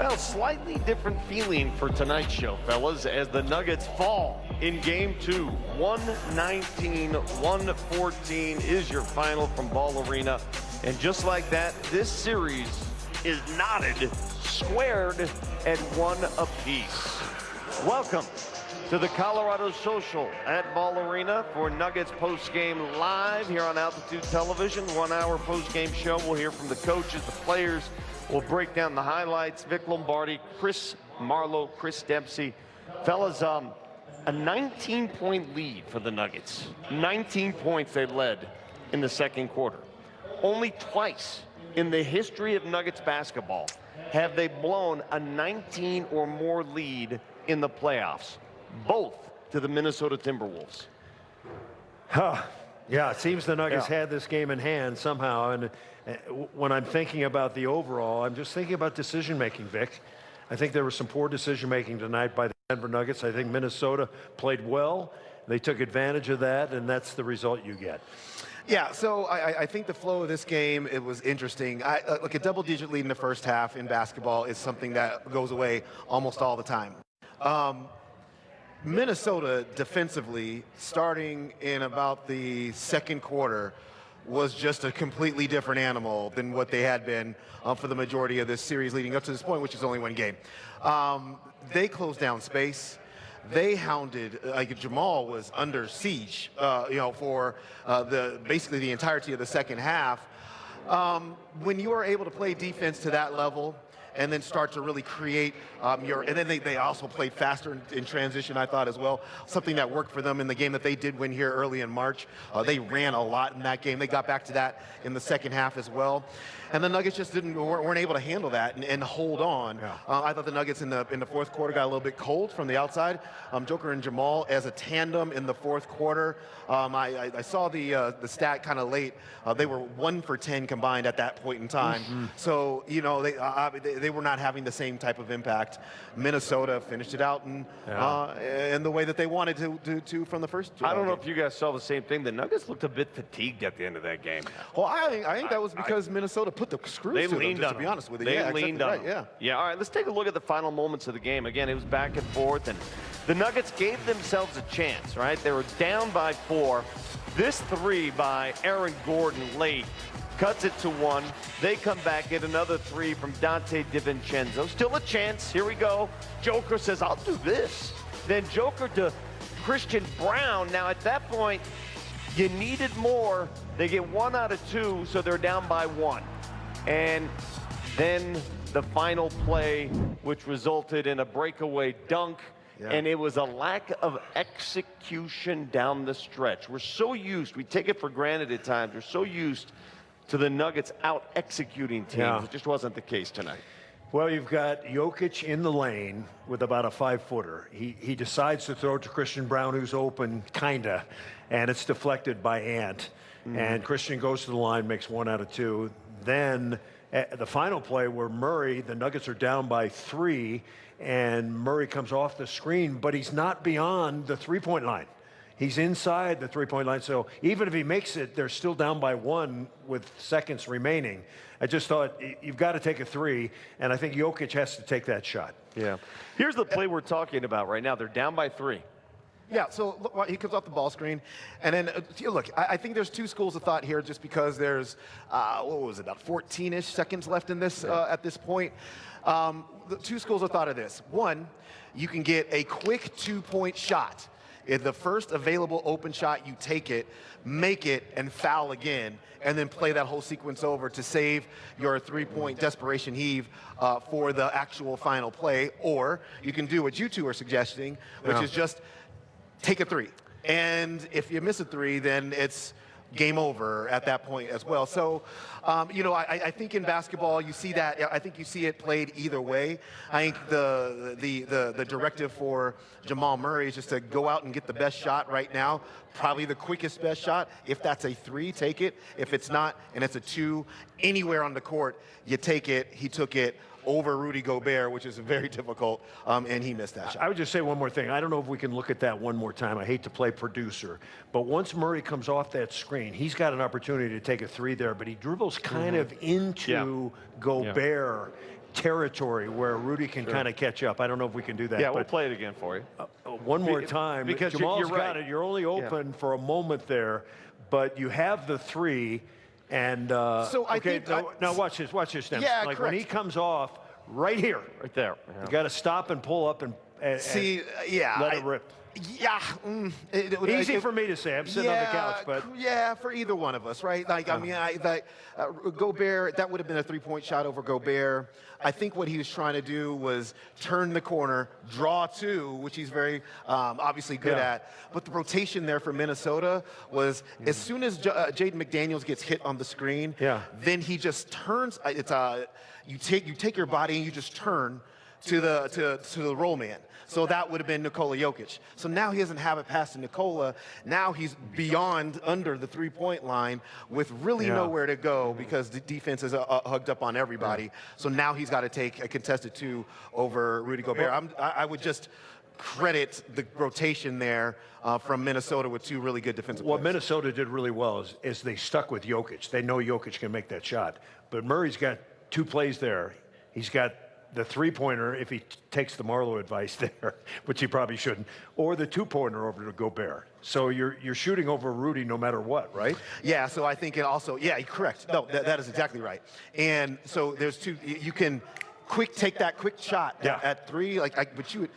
Well, slightly different feeling for tonight's show, fellas, as the Nuggets fall in Game 2. 119-114 is your final from Ball Arena. And just like that, this series is knotted, squared at 1 apiece. Welcome to the Colorado Social at Ball Arena for Nuggets postgame live here on Altitude Television. 1 hour postgame show. We'll hear from the coaches, the players. We'll break down the highlights. Vic Lombardi, Chris Marlowe, Chris Dempsey. Fellas, a 19-point lead for the Nuggets. 19 points they led in the second quarter. Only twice in the history of Nuggets basketball have they blown a 19 or more lead in the playoffs, both to the Minnesota Timberwolves. Yeah, it seems the Nuggets had this game in hand somehow, and when I'm thinking about the overall, I'm just thinking about decision-making, Vic. I think there was some poor decision-making tonight by the Denver Nuggets. I think Minnesota played well. They took advantage of that, and that's the result you get. Yeah, so I think the flow of this game, it was interesting. Look, a double-digit lead in the first half in basketball is something that goes away almost all the time. Minnesota defensively, starting in about the second quarter, was just a completely different animal than what they had been for the majority of this series leading up to this point, which is only one game. They closed down space. They hounded, like Jamal was under siege, for basically the entirety of the second half. When you are able to play defense to that level, and then start to really create and then they also played faster in transition, I thought, as well. Something that worked for them in the game that they did win here early in March. They ran a lot in that game. They got back to that in the second half as well. And the Nuggets just weren't able to handle that and hold on. Yeah. I thought the Nuggets in the fourth quarter got a little bit cold from the outside. Joker and Jamal as a tandem in the fourth quarter. I saw the stat kind of late. They were 1 for 10 combined at that point in time. Mm-hmm. So, they were not having the same type of impact. Minnesota finished it out in the way that they wanted to from the first. I don't know if you guys saw the same thing. The Nuggets looked a bit fatigued at the end of that game. Well, I think that was because Minnesota put the screws to them, just to be honest with you. They leaned on them. Yeah, all right, let's take a look at the final moments of the game. Again, it was back and forth, and the Nuggets gave themselves a chance, right? They were down by 4. This 3 by Aaron Gordon late cuts it to 1. They come back, get another 3 from Dante DiVincenzo. Still a chance. Here we go. Joker says, I'll do this. Then Joker to Christian Brown. Now, at that point, you needed more. They get 1 out of 2, so they're down by 1. And then the final play, which resulted in a breakaway dunk. Yeah. And it was a lack of execution down the stretch. We're so used, we take it for granted at times, we're so used to the Nuggets out-executing teams. Yeah. It just wasn't the case tonight. Well, you've got Jokic in the lane with about a 5-footer. He decides to throw it to Christian Brown, who's open, kinda, and it's deflected by Ant. And Christian goes to the line, makes 1 out of 2. Then the final play where Murray, the Nuggets are down by 3, and Murray comes off the screen, but he's not beyond the three-point line. He's inside the three-point line, so even if he makes it, they're still down by 1 with seconds remaining. I just thought, you've got to take a 3, and I think Jokic has to take that shot. Yeah. Here's the play we're talking about right now. They're down by 3. Yeah, so look, he comes off the ball screen, and then look, I think there's 2 schools of thought here, just because there's what was it, about 14-ish seconds left in this at this point. The 2 schools of thought are this: 1, you can get a quick 2-point shot. If the first available open shot, you take it, make it, and foul again, and then play that whole sequence over to save your 3-point desperation heave for the actual final play. Or you can do what you 2 are suggesting, which is just take a 3. And if you miss a 3, then it's game over at that point as well. So, I think in basketball you see that. I think you see it played either way. I think the directive for Jamal Murray is just to go out and get the best shot right now. Probably the quickest best shot. If that's a 3, take it. If it's not, and it's a 2, anywhere on the court, you take it. He took it over Rudy Gobert, which is very difficult, and he missed that shot. I would just say one more thing. I don't know if we can look at that one more time. I hate to play producer, but once Murray comes off that screen, he's got an opportunity to take a 3 there, but he dribbles kind of into Gobert, territory where Rudy can kind of catch up. I don't know if we can do that. Yeah, we'll play it again for you. One more time, because Jamal's you're got right. it. You're only open for a moment there, but you have the three. And So I okay, think now watch this. Watch this now. Yeah, like correct. when he comes off, right here, Right there. you got to stop and pull up and See, yeah. let it rip. Yeah. Easy for me to say. I'm sitting on the couch, but yeah, for either one of us, right? Like, I mean, Gobert, that would have been a three-point shot over Gobert. I think what he was trying to do was turn the corner, draw two, which he's very obviously good at. But the rotation there for Minnesota was as soon as Jaden McDaniels gets hit on the screen, then he just turns. It's you take your body and you just turn to the roll man. So that would have been Nikola Jokic. So now he doesn't have it past to Nikola. Now he's beyond under the three-point line with really nowhere to go because the defense is hugged up on everybody. So now he's got to take a contested two over Rudy Gobert. I would just credit the rotation there from Minnesota with two really good defensive players. What Minnesota did really well is they stuck with Jokic. They know Jokic can make that shot. But Murray's got two plays there. He's got the three-pointer, if he takes the Marlowe advice there, which he probably shouldn't, or the two-pointer over to Gobert. So you're shooting over Rudy no matter what, right? Yeah, so I think it also, correct. No, that is exactly right. And so there's two, you can take that quick shot at three, but you would,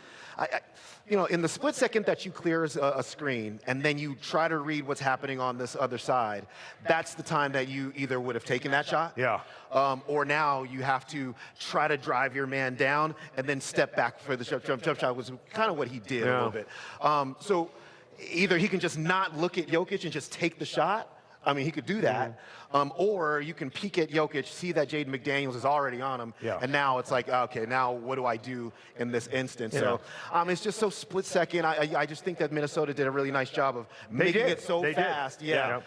you know, in the split second that you clear a screen and then you try to read what's happening on this other side, that's the time that you either would have taken that shot, or now you have to try to drive your man down and then step back for the jump shot was kind of what he did a little bit. So either he can just not look at Jokic and just take the shot. I mean, he could do that. Or you can peek at Jokic, see that Jaden McDaniels is already on him, and now it's like, okay, now what do I do in this instance? So it's just so split second. I just think that Minnesota did a really nice job of making it so fast. That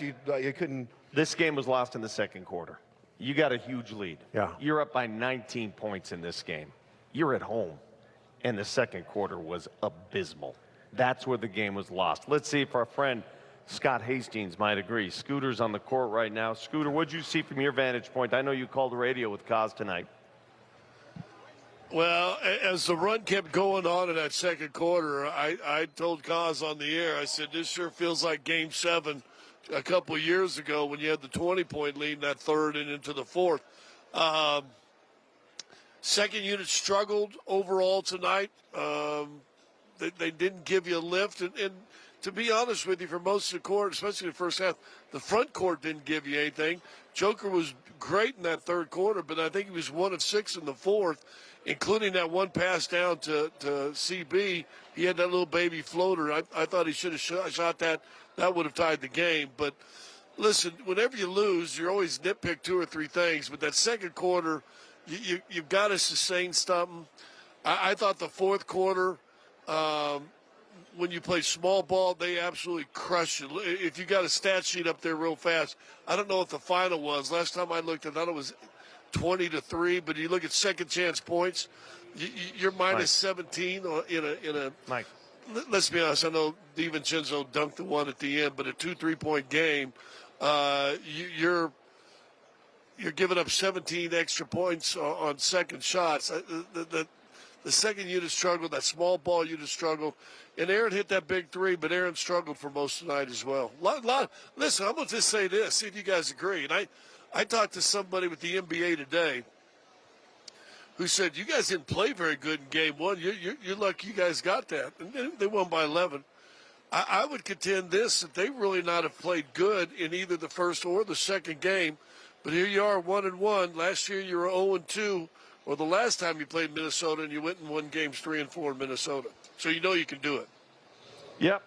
you couldn't. This game was lost in the second quarter. You got a huge lead. You're up by 19 points in this game. You're at home. And the second quarter was abysmal. That's where the game was lost. Let's see if our friend Scott Hastings might agree. Scooter's on the court right now. Scooter, what'd you see from your vantage point? I know you called the radio with Kaz tonight. Well, as the run kept going on in that second quarter, I told Kaz on the air, I said, this sure feels like Game 7 a couple of years ago when you had the 20-point lead in that third and into the fourth. Second unit struggled overall tonight. They didn't give you a lift. And to be honest with you, for most of the court, especially the first half, the front court didn't give you anything. Joker was great in that third quarter, but I think he was 1 of 6 in the fourth, including that one pass down to CB. He had that little baby floater. I thought he should have shot that. That would have tied the game. But listen, whenever you lose, you're always nitpick 2 or 3 things. But that second quarter, you've got to sustain something. I thought the fourth quarter, when you play small ball, they absolutely crush you. If you got a stat sheet up there real fast, I don't know what the final was. Last time I looked, I thought it was 20-3. But you look at second chance points, you're minus 17 in a. Mike. Let's be honest. I know DiVincenzo dunked the one at the end, but a 2 3-point game, you're giving up 17 extra points on second shots. The second unit struggled. That small ball unit struggled. And Aaron hit that big 3, but Aaron struggled for most of the night as well. Listen, I'm going to just say this, see if you guys agree. And I talked to somebody with the NBA today who said, you guys didn't play very good in game 1. You're lucky you guys got that. And they won by 11. I would contend this, that they really not have played good in either the first or the second game. But here you are, 1-1. Last year you were 0-2. Or the last time you played Minnesota and you went and won games 3 and 4 in Minnesota. So you know you can do it. Yep.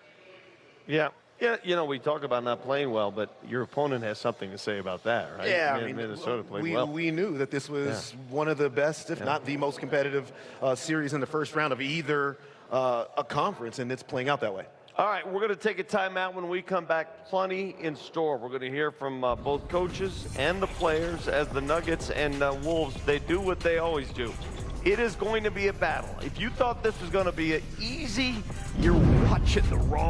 Yeah. Yeah, you know, we talk about not playing well, but your opponent has something to say about that, right? Yeah, I mean, Minnesota played well. We knew that this was one of the best, if not the most competitive series in the first round of either a conference, and it's playing out that way. All right, we're going to take a timeout. When we come back, plenty in store. We're going to hear from both coaches and the players as the Nuggets and Wolves, they do what they always do. It is going to be a battle. If you thought this was going to be easy, you're watching the wrong